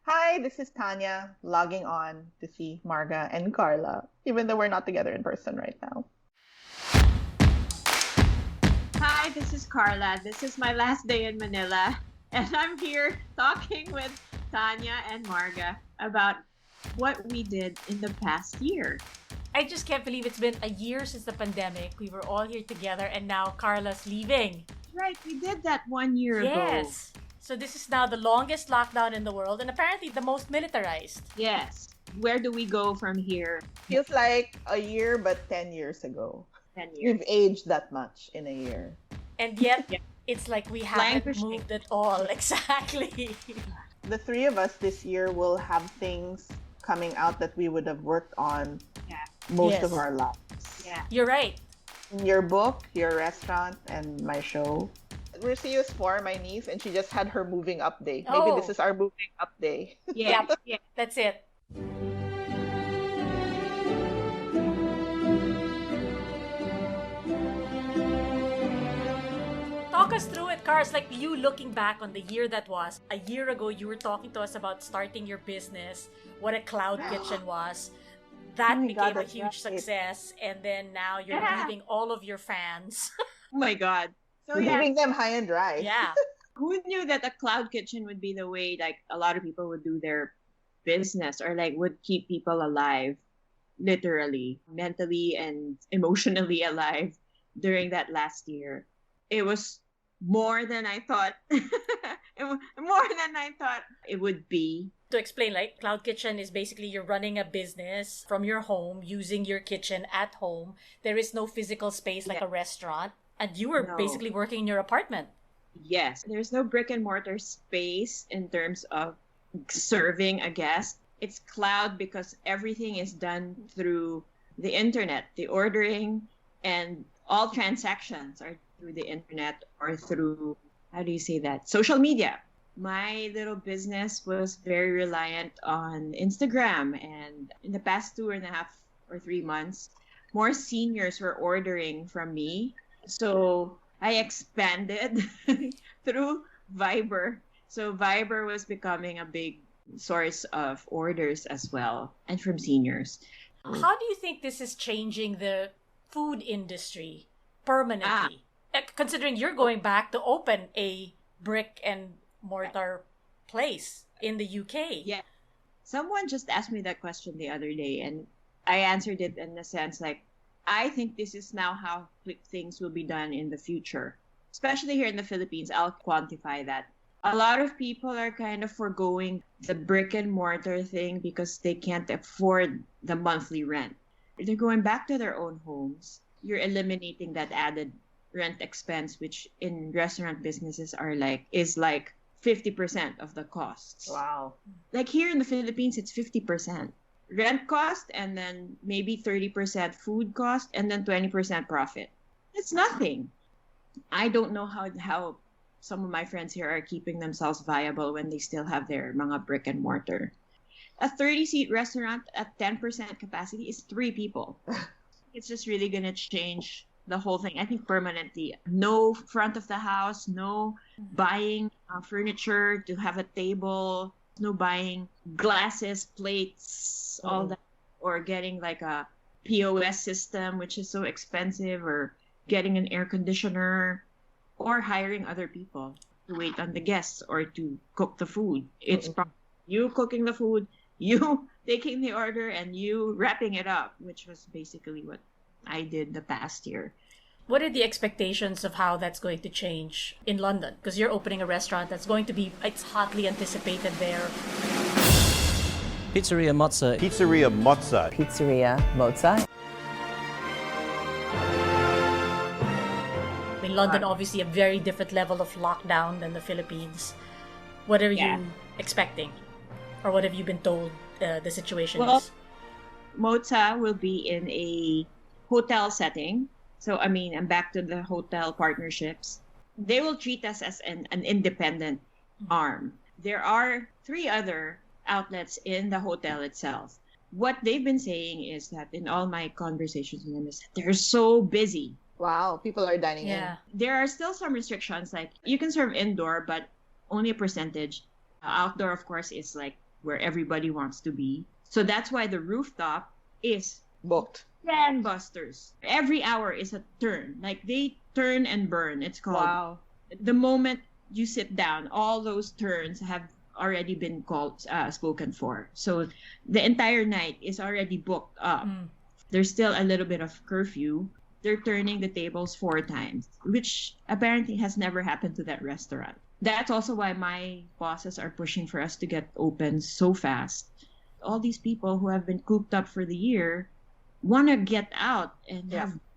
Hi, this is Tanya logging on to see Marga and Karla, even though we're not together in person right now. Hi, this is Karla. This is my last day in Manila, and I'm here talking with Tanya and Marga about what we did in the past year. I just can't believe it's been a year since the pandemic. We were all here together and now Carla's leaving. Right, we did that 1 year ago. Yes. So this is now the longest lockdown in the world and apparently the most militarized. Yes. Where do we go from here? Feels like a year, but 10 years ago. 10 years. We've aged that much in a year. And yet, Yeah. it's like we haven't Languishing. moved at all. Exactly. The three of us this year will have things coming out that we would have worked on Yeah. most Yes. of our lives. Yeah. You're right. Your book, your restaurant, and my show. Receo's 4, my niece, and she just had her moving up day. Maybe Oh. this is our moving up day. Yeah. Yeah. That's it. Talk us through it, Cars. Like you looking back on the year that was. A year ago, you were talking to us about starting your business, what a cloud kitchen was. That Oh my God, became a that's huge right. success. And then now you're Yeah. leaving all of your fans. Oh my God. So We're yeah, leaving them high and dry. Yeah. who knew that a cloud kitchen would be the way like a lot of people would do their business or like would keep people alive, literally, mentally and emotionally alive during that last year. It was more than I thought. More than I thought it would be. To explain, like Cloud Kitchen is basically you're running a business from your home using your kitchen at home. There is no physical space like Yeah. a restaurant. And you were No. basically working in your apartment. Yes, there's no brick and mortar space in terms of serving a guest. It's cloud because everything is done through the internet. The ordering and all transactions are through the internet or through, how do you say that? Social media. My little business was very reliant on Instagram. And in the past 2.5 or 3 months, more seniors were ordering from me. So I expanded through Viber. So Viber was becoming a big source of orders as well, and from seniors. How do you think this is changing the food industry permanently? Considering you're going back to open a brick and mortar place in the UK. Yeah. Someone just asked me that question the other day, and I answered it in the sense like, I think this is now how things will be done in the future. Especially here in the Philippines, I'll quantify that. A lot of people are kind of foregoing the brick and mortar thing because they can't afford the monthly rent. They're going back to their own homes. You're eliminating that added rent expense, which in restaurant businesses is like 50% of the costs. Wow. Like here in the Philippines, it's 50% rent cost and then maybe 30% food cost and then 20% profit. It's nothing. I don't know how some of my friends here are keeping themselves viable when they still have their mga brick and mortar. A 30-seat restaurant at 10% capacity is 3 people. It's just really going to change the whole thing. I think permanently. No front of the house, no buying furniture to have a table, no buying glasses, plates, all that, or getting like a POS system, which is so expensive, or getting an air conditioner, or hiring other people to wait on the guests or to cook the food. It's you cooking the food, you taking the order, and you wrapping it up, which was basically what I did the past year. What are the expectations of how that's going to change in London? Because you're opening a restaurant that's going to be, it's hotly anticipated there. Pizzeria Mozza. Pizzeria Mozza. Pizzeria Mozza. In London, obviously, a very different level of lockdown than the Philippines. What are Yeah. you expecting? Or what have you been told the situation Well, is? Mozza will be in a hotel setting. So, I mean, I'm back to the hotel partnerships. They will treat us as an independent arm. There are 3 other outlets in the hotel itself. What they've been saying is that in all my conversations with them is that they're so busy. Wow. People are dining Yeah. There are still some restrictions, like you can serve indoor, but only a percentage. Outdoor, of course, is like where everybody wants to be. So that's why the rooftop is Booked. gangbusters. Every hour is a turn. Like they turn and burn. It's called. Wow. The moment you sit down, all those turns have already been spoken for. So the entire night is already booked up. There's still a little bit of curfew. They're turning the tables 4 times, which apparently has never happened to that restaurant. That's also why my bosses are pushing for us to get open so fast. All these people who have been cooped up for the year want to get out and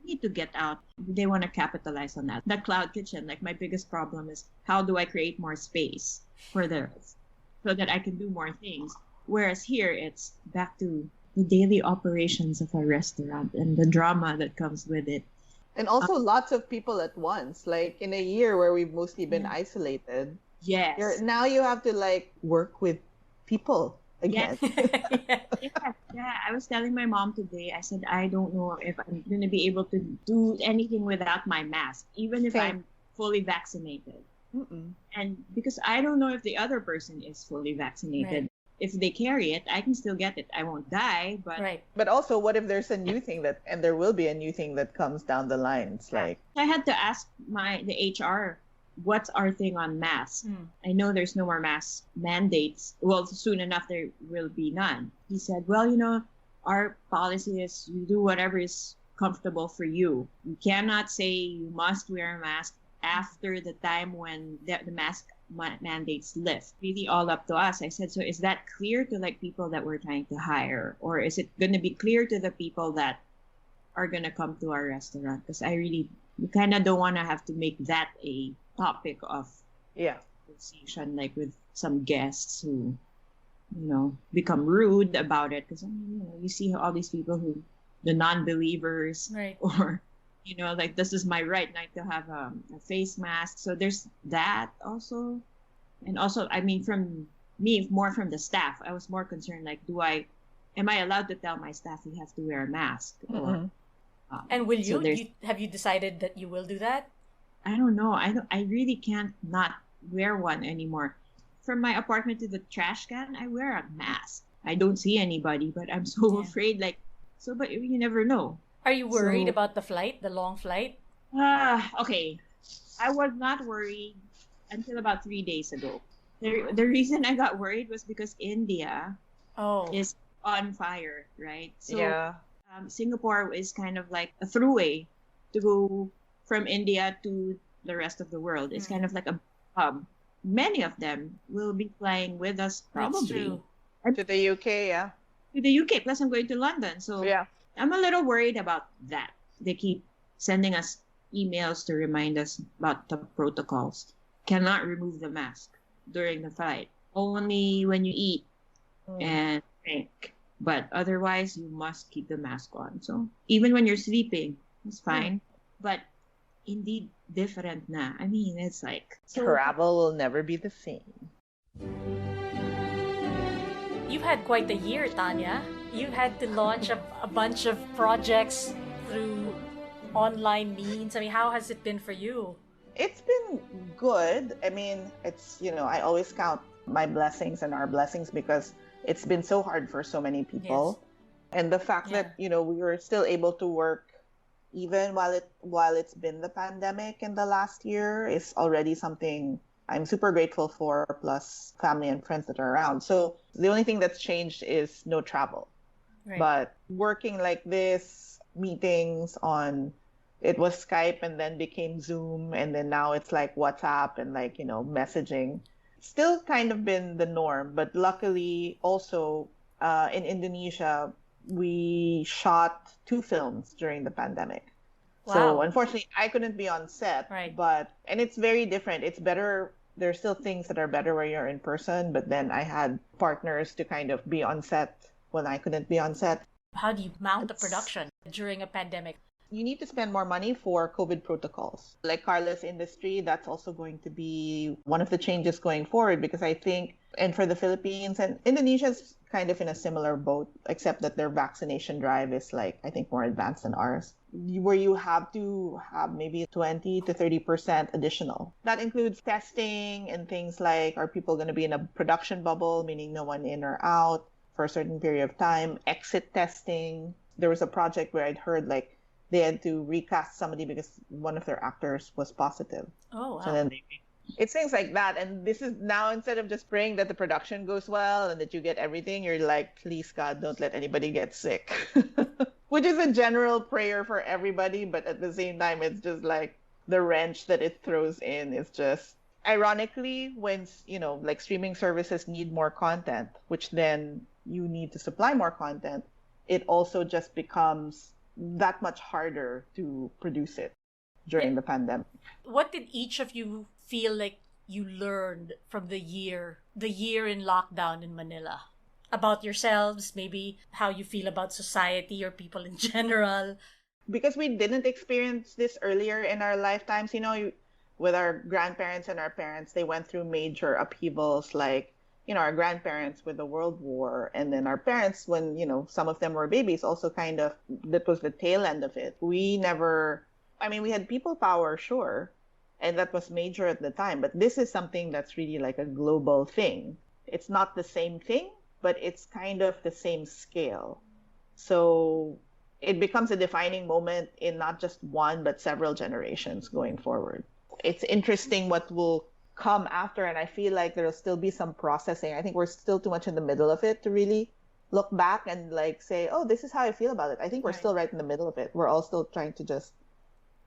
need to get out. They want to capitalize on that. The cloud kitchen, like my biggest problem is how do I create more space for this so that I can do more things. Whereas here, it's back to the daily operations of a restaurant and the drama that comes with it. And also lots of people at once. Like in a year where we've mostly been isolated. Yes. Now you have to like work with people again. Yeah. I was telling my mom today, I said, I don't know if I'm going to be able to do anything without my mask, even if I'm fully vaccinated. And because I don't know if the other person is fully vaccinated. Right. If they carry it, I can still get it. I won't die, but But also, what if there's a new thing and there will be a new thing that comes down the line? It's like I had to ask the HR, what's our thing on masks? I know there's no more mask mandates. Well, soon enough there will be none. He said, well, our policy is you do whatever is comfortable for you. You cannot say you must wear a mask after the time when the mask mandates lift. Really all up to us. I said, so is that clear to like people that we're trying to hire, or is it going to be clear to the people that are going to come to our restaurant? Because we kind of don't want to have to make that a topic of conversation, like with some guests who become rude about it. Because you see all these people the non-believers, right, or like this is my right not to have a face mask. So there's that also. And also, I mean, from me, more from the staff, I was more concerned, like, am I allowed to tell my staff you have to wear a mask? Or, and will you, have you decided that you will do that? I don't know. I really can't not wear one anymore. From my apartment to the trash can, I wear a mask. I don't see anybody, but I'm so afraid, but you never know. Are you worried about the long flight? Okay. I was not worried until about 3 days ago. The reason I got worried was because India is on fire, right? So Singapore is kind of like a throughway to go from India to the rest of the world. It's kind of like a hub. Many of them will be flying with us probably. To the UK, To the UK, plus I'm going to London. So I'm a little worried about that. They keep sending us emails to remind us about the protocols. Cannot remove the mask during the flight. Only when you eat and drink. But otherwise, you must keep the mask on. So even when you're sleeping, it's fine. But indeed, different na. I mean, it's like... Travel will never be the same. You've had quite a year, Tanya. You had to launch a bunch of projects through online means. I mean, how has it been for you? It's been good. I mean, it's, I always count my blessings and our blessings because it's been so hard for so many people. Yes. And the fact that, we were still able to work even while it's been the pandemic in the last year is already something I'm super grateful for, plus family and friends that are around. So the only thing that's changed is no travel. Right. But working like this, meetings it was Skype and then became Zoom, and then now it's like WhatsApp and messaging. Still kind of been the norm, but luckily also in Indonesia, we shot 2 films during the pandemic. Wow. So unfortunately, I couldn't be on set, right. And it's very different. It's better. There's still things that are better where you're in person, but then I had partners to kind of be on set when I couldn't be on set. How do you mount a production during a pandemic? You need to spend more money for COVID protocols. Like Karla's industry, that's also going to be one of the changes going forward, because I think, and for the Philippines and Indonesia's kind of in a similar boat, except that their vaccination drive is like, I think, more advanced than ours, where you have to have maybe 20 to 30% additional. That includes testing and things like, are people going to be in a production bubble, meaning no one in or out for a certain period of time, exit testing. There was a project where I'd heard like they had to recast somebody because one of their actors was positive. Oh, wow. So then it's things like that. And this is now, instead of just praying that the production goes well and that you get everything, you're like, please God, don't let anybody get sick. Which is a general prayer for everybody, but at the same time, it's just like the wrench that it throws in is just, ironically, when, like streaming services need more content, which then you need to supply more content, it also just becomes that much harder to produce it during the pandemic. What did each of you feel like you learned from the year in lockdown in Manila? About yourselves, maybe how you feel about society or people in general? Because we didn't experience this earlier in our lifetimes, with our grandparents and our parents, they went through major upheavals, like, our grandparents with the World War, and then our parents, when, some of them were babies, also kind of, that was the tail end of it. We had people power, sure, and that was major at the time, but this is something that's really like a global thing. It's not the same thing, but it's kind of the same scale. So it becomes a defining moment in not just one, but several generations going forward. It's interesting what will come after, and I feel like there'll still be some processing. I think we're still too much in the middle of it to really look back and like say, oh, this is how I feel about it. I think we're still right in the middle of it. We're all still trying to just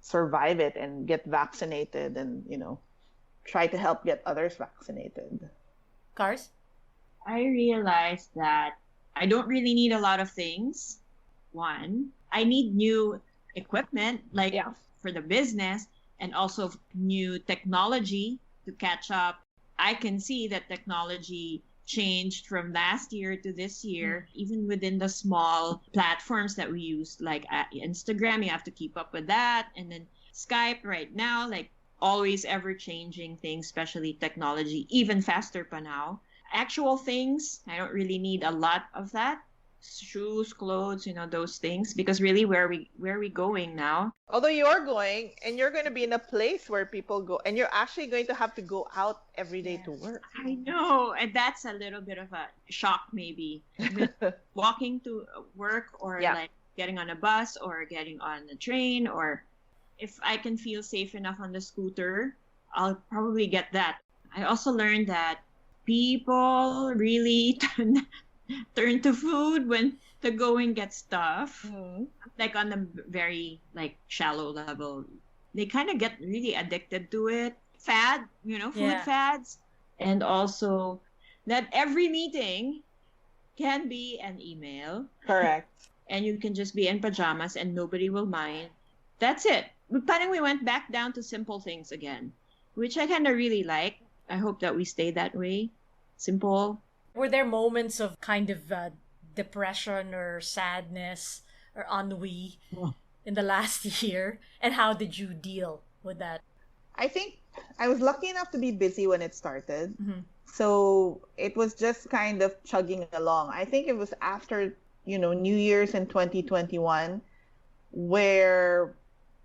survive it and get vaccinated and, try to help get others vaccinated. Cars? I realized that I don't really need a lot of things. One, I need new equipment, like for the business, and also new technology to catch up. I can see that technology changed from last year to this year, even within the small platforms that we use, like Instagram, you have to keep up with that. And then Skype right now, like always ever changing things, especially technology, even faster pa now. Actual things, I don't really need a lot of that. Shoes, clothes, those things, because really where are we going now? Although you're going, and you're going to be in a place where people go, and you're actually going to have to go out every day to work. I know, and that's a little bit of a shock maybe. Walking to work, or like getting on a bus or getting on a train, or if I can feel safe enough on the scooter, I'll probably get that. I also learned that people really turn to food when the going gets tough. Like on the very shallow level, they kind of get really addicted to it. Food fads. And also that every meeting can be an email. Correct. And you can just be in pajamas and nobody will mind. That's it. But parang we went back down to simple things again, which I kind of really like. I hope that we stay that way. Simple. Were there moments of kind of depression or sadness or ennui in the last year? And how did you deal with that? I think I was lucky enough to be busy when it started. So it was just kind of chugging along. I think it was after, New Year's in 2021 where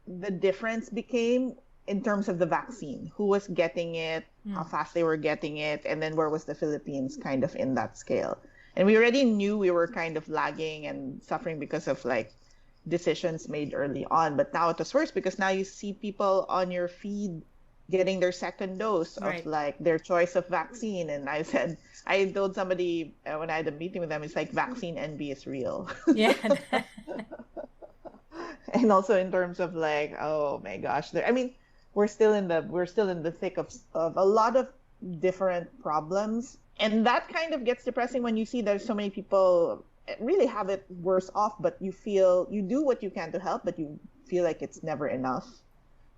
the difference became in terms of the vaccine, who was getting it, how fast they were getting it, and then where was the Philippines kind of in that scale. And we already knew we were kind of lagging and suffering because of decisions made early on. But now it was worse because now you see people on your feed getting their second dose of their choice of vaccine. And I told somebody when I had a meeting with them, it's like vaccine envy is real. Yeah. And also in terms of oh my gosh, we're still in the thick of a lot of different problems. And that kind of gets depressing when you see there's so many people really have it worse off, but you do what you can to help, but you feel like it's never enough.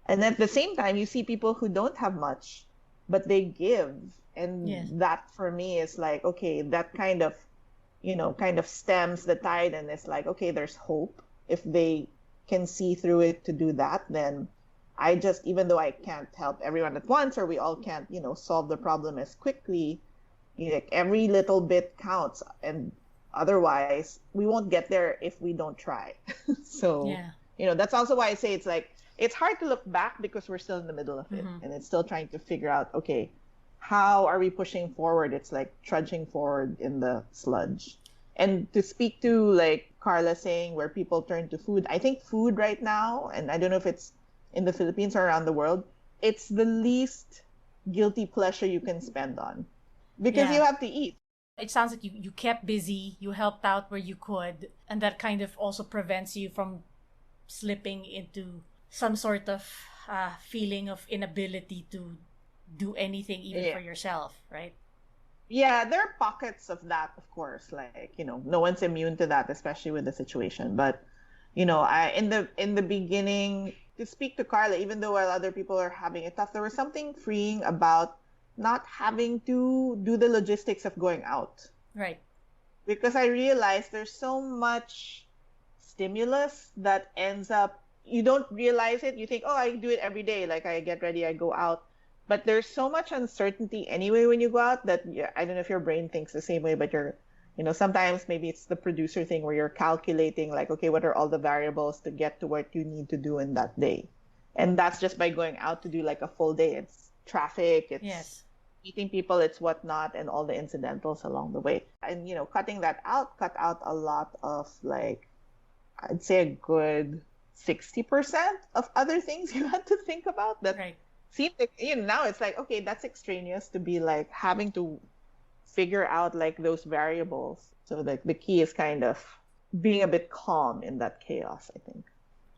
And at the same time, you see people who don't have much, but they give. And that for me is okay, that kind of stems the tide, and it's okay, there's hope. If they can see through it to do that, then even though I can't help everyone at once, or we all can't, solve the problem as quickly, Like every little bit counts, and otherwise we won't get there if we don't try. So, Yeah. that's also why I say it's like it's hard to look back because we're still in the middle of it, and it's still trying to figure out, okay, how are we pushing forward? It's like trudging forward in the sludge. And to speak to like Karla saying where people turn to food, I think food right now, and I don't know if it's in the Philippines or around the world, it's the least guilty pleasure you can spend on because you have to eat. It sounds like you kept busy, you helped out where you could, and that kind of also prevents you from slipping into some sort of feeling of inability to do anything even for yourself, right? Yeah, there are pockets of that, of course. Like, no one's immune to that, especially with the situation. But, I in the beginning, to speak to Karla, even though while other people are having it tough, there was something freeing about not having to do the logistics of going out. Right. Because I realized there's so much stimulus that ends up, you don't realize it. You think, oh, I do it every day. Like I get ready, I go out. But there's so much uncertainty anyway when you go out that I don't know if your brain thinks the same way, but you're, sometimes maybe it's the producer thing where you're calculating like, okay, what are all the variables to get to what you need to do in that day? And that's just by going out to do like a full day. It's traffic, it's meeting people, it's whatnot, and all the incidentals along the way. And, cutting that out, cut out a lot of like, I'd say a good 60% of other things you had to think about that seem like, now it's like, okay, that's extraneous to be like having to figure out like those variables. So like the key is kind of being a bit calm in that chaos, I think.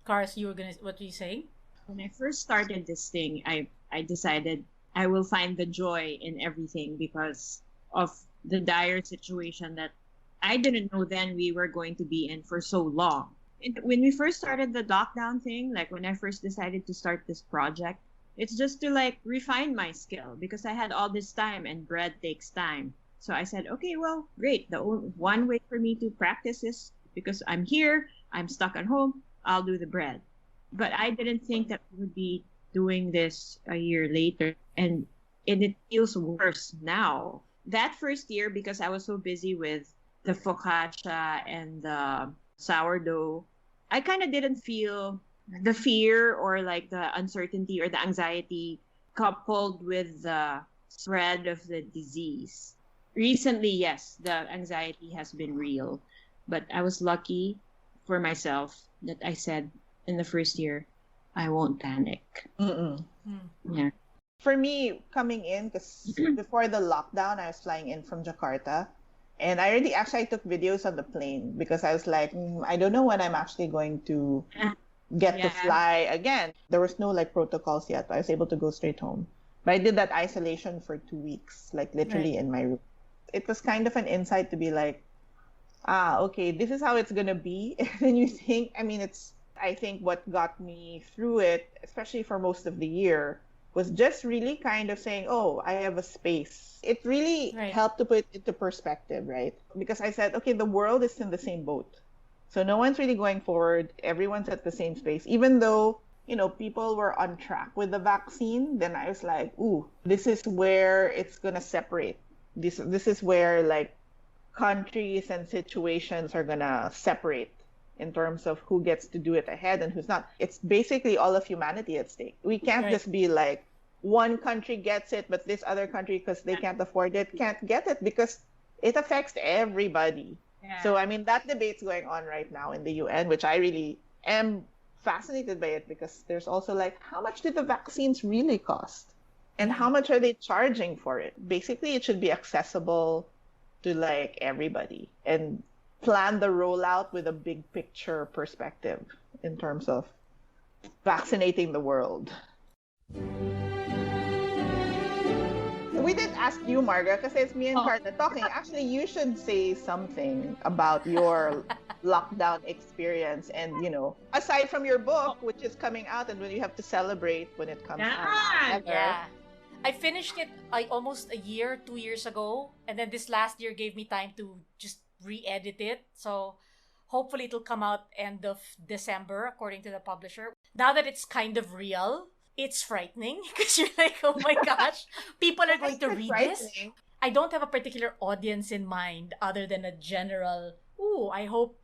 Cars, what were you saying? When I first started this thing, I decided I will find the joy in everything because of the dire situation that I didn't know then we were going to be in for so long. When we first started the lockdown thing, like when I first decided to start this project, it's just to like refine my skill because I had all this time and bread takes time. So I said, okay, well, great. The one way for me to practice is because I'm here, I'm stuck at home, I'll do the bread. But I didn't think that we would be doing this a year later. And it feels worse now. That first year, because I was so busy with the focaccia and the sourdough, I kind of didn't feel the fear or like the uncertainty or the anxiety coupled with the spread of the disease. Recently, yes, the anxiety has been real, but I was lucky for myself that I said in the first year, I won't panic. Yeah. For me, coming in, because before the lockdown, I was flying in from Jakarta. And I took videos on the plane because I was like, I don't know when I'm actually going to get to fly again. There was no like protocols yet. I was able to go straight home. But I did that isolation for 2 weeks, like literally in my room. It was kind of an insight to be like, okay, this is how it's going to be. And then you think, I think what got me through it, especially for most of the year, was just really kind of saying, oh, I have a space. It really helped to put it into perspective, right? Because I said, okay, the world is in the same boat. So no one's really going forward. Everyone's at the same space. Even though, people were on track with the vaccine, then I was like, ooh, this is where it's going to separate. This is where like countries and situations are going to separate in terms of who gets to do it ahead and who's not. It's basically all of humanity at stake. We can't just be like, one country gets it, but this other country, because they can't afford it, can't get it because it affects everybody. Yeah. So, that debate's going on right now in the UN, which I really am fascinated by it because there's also like, how much did the vaccines really cost? And how much are they charging for it? Basically, it should be accessible to like everybody and plan the rollout with a big picture perspective in terms of vaccinating the world. We did ask you, Marga, because it's me and Karla talking. Actually, you should say something about your lockdown experience and, aside from your book, which is coming out and when you have to celebrate when it comes out. Yeah. I finished it almost a year, 2 years ago. And then this last year gave me time to just re-edit it. So hopefully it'll come out end of December, according to the publisher. Now that it's kind of real, it's frightening because you're like, oh my gosh, people are going to read this. I don't have a particular audience in mind other than a general, I hope,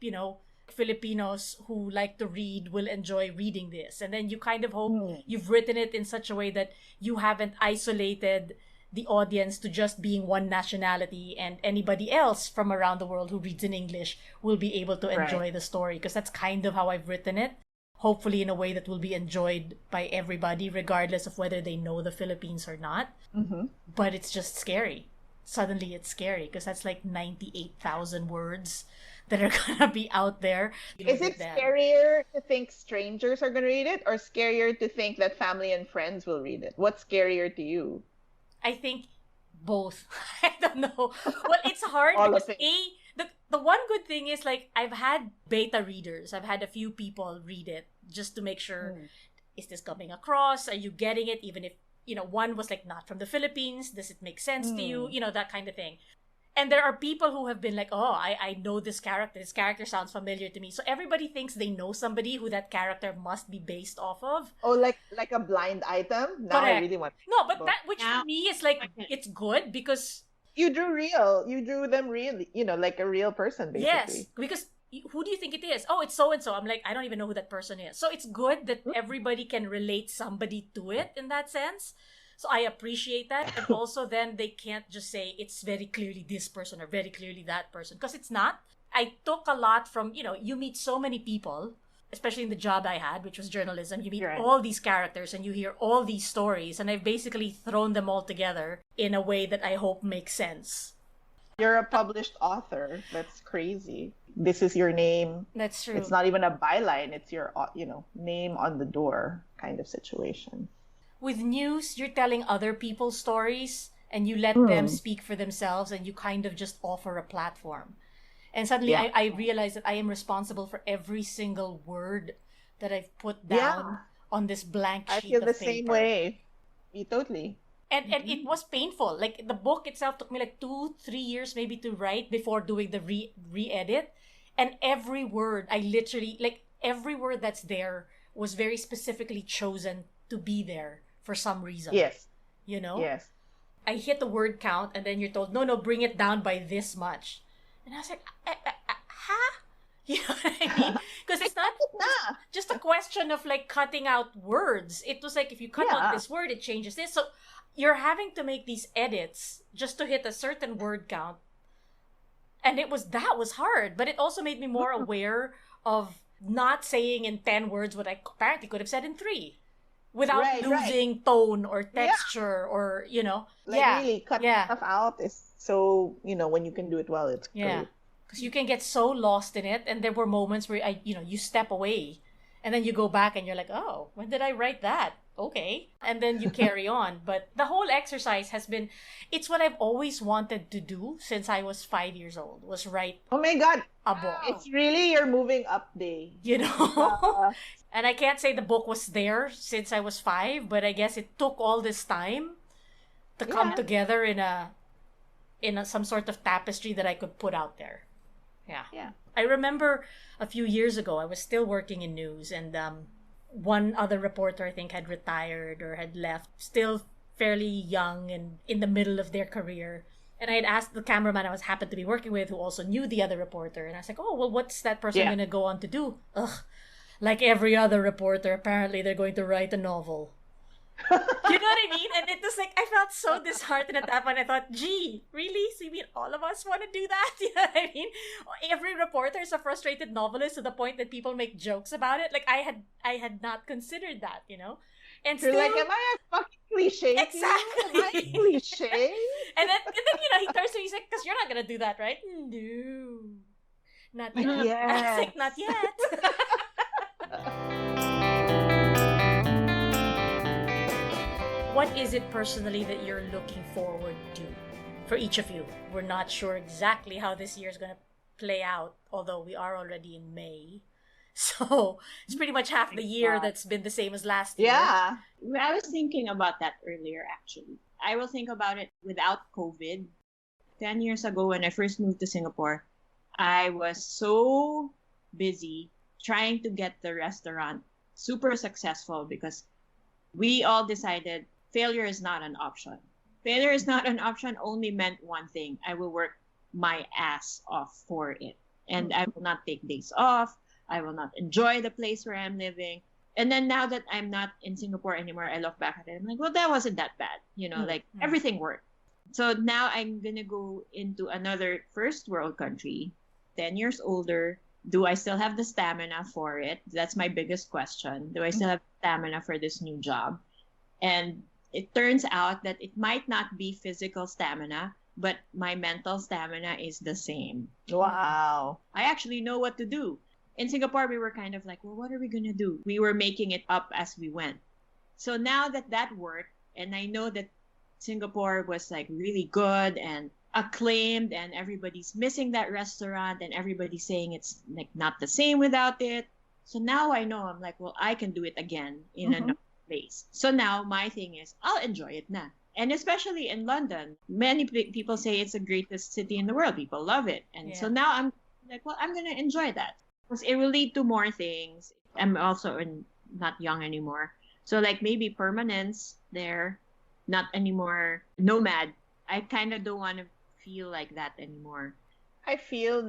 Filipinos who like to read will enjoy reading this. And then you kind of hope you've written it in such a way that you haven't isolated the audience to just being one nationality, and anybody else from around the world who reads in English will be able to enjoy the story, because that's kind of how I've written it. Hopefully in a way that will be enjoyed by everybody, regardless of whether they know the Philippines or not. Mm-hmm. But it's just scary. Suddenly it's scary because that's like 98,000 words that are gonna be out there. Is it scarier to think strangers are gonna read it, or scarier to think that family and friends will read it? What's scarier to you? I think both. I don't know. Well, it's hard All because of it. the one good thing is, like, I've had beta readers. I've had a few people read it just to make sure, is this coming across? Are you getting it? Even if, one was like, not from the Philippines. Does it make sense to you? That kind of thing. And there are people who have been like, I know this character. This character sounds familiar to me. So everybody thinks they know somebody who that character must be based off of. Oh, like a blind item? Now Correct. I really want No, but that, which for me is like, it's good because... You drew them really, like a real person, basically. Yes, because who do you think it is? Oh, it's so-and-so. I'm like, I don't even know who that person is. So it's good that everybody can relate somebody to it in that sense. So I appreciate that. And also then they can't just say it's very clearly this person or very clearly that person. Because it's not. I took a lot from, you meet so many people, especially in the job I had, which was journalism. You meet all these characters and you hear all these stories. And I've basically thrown them all together in a way that I hope makes sense. You're a published author. That's crazy. This is your name. That's true. It's not even a byline. It's your, name on the door kind of situation. With news, you're telling other people's stories and you let them speak for themselves and you kind of just offer a platform. And suddenly I realized that I am responsible for every single word that I've put down on this blank sheet of paper. I feel the same way. Totally. And it was painful. Like, the book itself took me like 2-3 years maybe to write before doing the re-edit. And every word, every word that's there was very specifically chosen to be there for some reason. Yes. Yes. I hit the word count and then you're told, no, bring it down by this much. And I was like, huh? You know what I mean? Because it's not just a question of like cutting out words. It was like, if you cut out this word, it changes this. So you're having to make these edits just to hit a certain word count. And that was hard. But it also made me more aware of not saying in 10 words what I apparently could have said in 3. Without losing tone or texture or, really cutting stuff out is so, when you can do it well, it's great. Because you can get so lost in it. And there were moments where, you step away and then you go back and you're like, oh, when did I write that? Okay. And then you carry on. But the whole exercise it's what I've always wanted to do since I was 5 years old, was write oh my God, a book. It's really your moving up day. And I can't say the book was there since I was 5, but I guess it took all this time to come together in some sort of tapestry that I could put out there. Yeah. I remember a few years ago, I was still working in news, and one other reporter, I think, had retired or had left, still fairly young and in the middle of their career. And I had asked the cameraman I happened to be working with, who also knew the other reporter, and I was like, oh, well, what's that person going to go on to do? Like every other reporter, apparently they're going to write a novel. You know what I mean? And it was like, I felt so disheartened at that point. I thought, gee, really? So you mean all of us want to do that? You know what I mean? Every reporter is a frustrated novelist to the point that people make jokes about it. Like, I had not considered that, And you're still, like, am I a fucking cliche? Exactly. Am I a cliche? and then he turns to me, he's like, because you're not going to do that, right? No. Not yet. Yes. I was like, not yet. What is it personally that you're looking forward to for each of you? We're not sure exactly how this year is going to play out, although we are already in May. So it's pretty much half the year that's been the same as last year. Yeah. I was thinking about that earlier, actually. I will think about it without COVID. 10 years ago, when I first moved to Singapore, I was so busy trying to get the restaurant super successful because we all decided failure is not an option. Failure is not an option only meant one thing. I will work my ass off for it. And I will not take days off. I will not enjoy the place where I'm living. And then now that I'm not in Singapore anymore, I look back at it. I'm like, well, that wasn't that bad. Like everything worked. So now I'm going to go into another first world country, 10 years older. Do I still have the stamina for it? That's my biggest question. Do I still have stamina for this new job? And it turns out that it might not be physical stamina, but my mental stamina is the same. Wow. I actually know what to do. In Singapore, we were kind of like, well, what are we going to do? We were making it up as we went. So now that worked, and I know that Singapore was like really good and acclaimed, and everybody's missing that restaurant, and everybody's saying it's like not the same without it. So now I know, I'm like, well, I can do it again in another place. So now my thing is, I'll enjoy it na. And especially in London, many people say it's the greatest city in the world. People love it. And so now I'm like, well, I'm going to enjoy that. Because it will lead to more things. I'm also not young anymore. So like maybe permanence there, not anymore nomad. I kind of don't want to feel like that anymore. I feel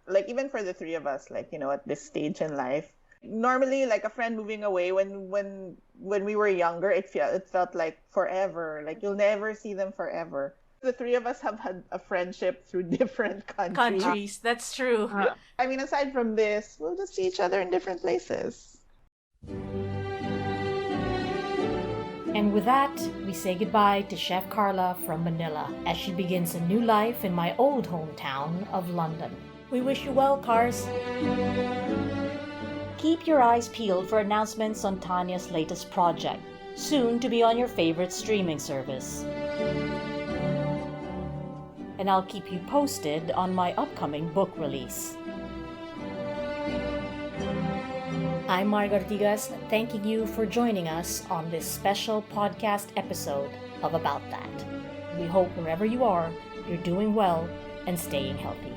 like even for the three of us, like, at this stage in life, normally like a friend moving away when we were younger, it felt like forever. Like you'll never see them forever. The three of us have had a friendship through different countries. That's true. I mean, aside from this, we'll just see each other in different places. And with that, we say goodbye to Chef Karla from Manila as she begins a new life in my old hometown of London. We wish you well, Kars. Keep your eyes peeled for announcements on Tanya's latest project, soon to be on your favorite streaming service. And I'll keep you posted on my upcoming book release. I'm Marga Ortigas, thanking you for joining us on this special podcast episode of About That. We hope wherever you are, you're doing well and staying healthy.